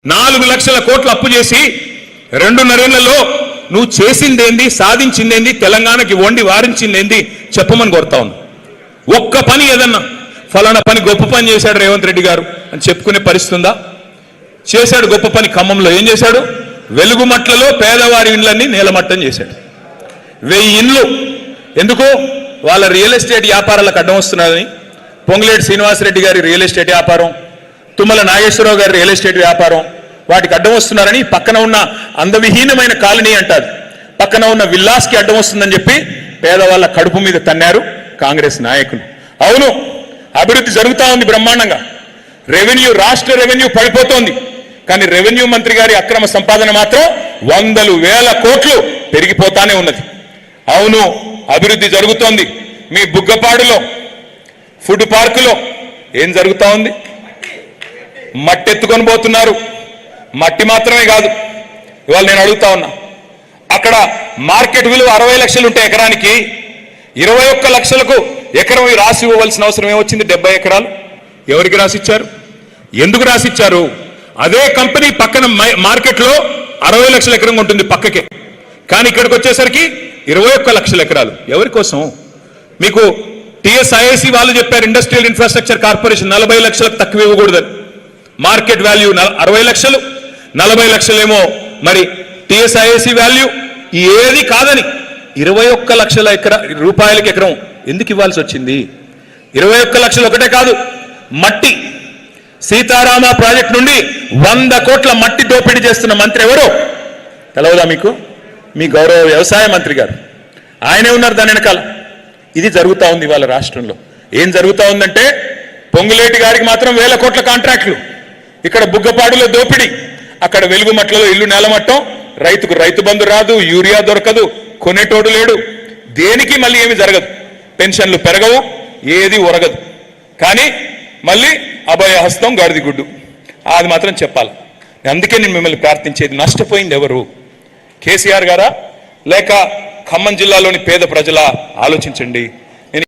4 లక్షల కోట్లు అప్పు చేసి 2.5 ఏళ్లలో నువ్వు చేసిందేంది, సాధించిందేంది, తెలంగాణకి వండి వారించిందేంది చెప్పమని కోరుతా ఉన్నా. ఒక్క పని ఏదన్నా ఫలానా పని గొప్ప పని చేశాడు రేవంత్ రెడ్డి గారు అని చెప్పుకునే పరిస్థితి ఉందా? చేశాడు గొప్ప పని. ఖమ్మంలో ఏం చేశాడు? వెలుగుమట్లలో పేదవారి ఇండ్లన్నీ నేలమట్టం చేశాడు. 1000 ఇండ్లు. ఎందుకు? వాళ్ళ రియల్ ఎస్టేట్ వ్యాపారాలకు అడ్డం వస్తున్నారని. పొంగులేటి శ్రీనివాసరెడ్డి గారి రియల్ ఎస్టేట్ వ్యాపారం, తుమ్మల నాగేశ్వరరావు గారి రియల్ ఎస్టేట్ వ్యాపారం, వాటికి అడ్డం వస్తున్నారని పక్కన ఉన్న అందవిహీనమైన కాలనీ అంటారు, పక్కన ఉన్న విల్లాస్కి అడ్డం వస్తుందని చెప్పి పేదవాళ్ళ కడుపు మీద తన్నారు కాంగ్రెస్ నాయకులు. అవును, అభివృద్ధి జరుగుతూ ఉంది బ్రహ్మాండంగా. రెవెన్యూ, రాష్ట్ర రెవెన్యూ పడిపోతోంది. కానీ రెవెన్యూ మంత్రి గారి అక్రమ సంపాదన మాత్రం 100,000 కోట్లు పెరిగిపోతానే ఉన్నది. అవును, అభివృద్ధి జరుగుతోంది. మీ బుగ్గపాడులో ఫుడ్ పార్కులో ఏం జరుగుతూ ఉంది? మట్టి ఎత్తుకొని పోతున్నారు. మట్టి మాత్రమే కాదు, ఇవాళ నేను అడుగుతా ఉన్నా, అక్కడ మార్కెట్ విలువ 60 లక్షలు ఉంటే ఎకరానికి 21 లక్షలకు ఎకరం రాసి ఇవ్వవలసిన అవసరం ఏమొచ్చింది? 70 ఎకరాలు ఎవరికి రాసిచ్చారు? ఎందుకు రాసిచ్చారు? అదే కంపెనీ పక్కన మార్కెట్లో 60 లక్షల ఎకరం ఉంటుంది పక్కకే, కానీ ఇక్కడికి వచ్చేసరికి 21 లక్షల ఎకరాలు. ఎవరి కోసం? మీకు టీఎస్ఐఐసి వాళ్ళు చెప్పారు, ఇండస్ట్రియల్ ఇన్ఫ్రాస్ట్రక్చర్ కార్పొరేషన్ 40 లక్షలకు తక్కువ ఇవ్వకూడదని. మార్కెట్ వాల్యూ 60 లక్షలు, 40 లక్షలేమో మరి టీఎస్ఐఐసి వాల్యూ. ఏది కాదని 21 లక్షల రూపాయలకి ఎకరం ఎందుకు ఇవ్వాల్సి వచ్చింది? 21 లక్షలు ఒకటే కాదు, మట్టి సీతారామ ప్రాజెక్ట్ నుండి 100 కోట్ల మట్టి దోపిడీ చేస్తున్న మంత్రి ఎవరో తెలవదా మీకు? మీ గౌరవ వ్యవసాయ మంత్రి గారు, ఆయనే ఉన్నారు దాని వెనకాల. ఇది జరుగుతూ ఉంది ఇవాళ రాష్ట్రంలో. ఏం జరుగుతూ ఉందంటే, పొంగులేటి గారికి మాత్రం 1000 కోట్ల కాంట్రాక్టులు, ఇక్కడ బుగ్గపాడులో దోపిడీ, అక్కడ వెలుగుమట్లలో ఇల్లు నేలమట్టం, రైతుకు రైతు బంధు రాదు, యూరియా దొరకదు, కొనేటోడు లేడు, దేనికి మళ్ళీ ఏమి జరగదు, పెన్షన్లు పెరగవు, ఏది ఒరగదు. కానీ మళ్ళీ అభయహస్తం గాడిది గుడ్డు, అది మాత్రం చెప్పాలి. అందుకే నేను మిమ్మల్ని ప్రార్థించేది, నష్టపోయింది ఎవరు? కేసీఆర్ గారా లేక ఖమ్మం జిల్లాలోని పేద ప్రజల? ఆలోచించండి.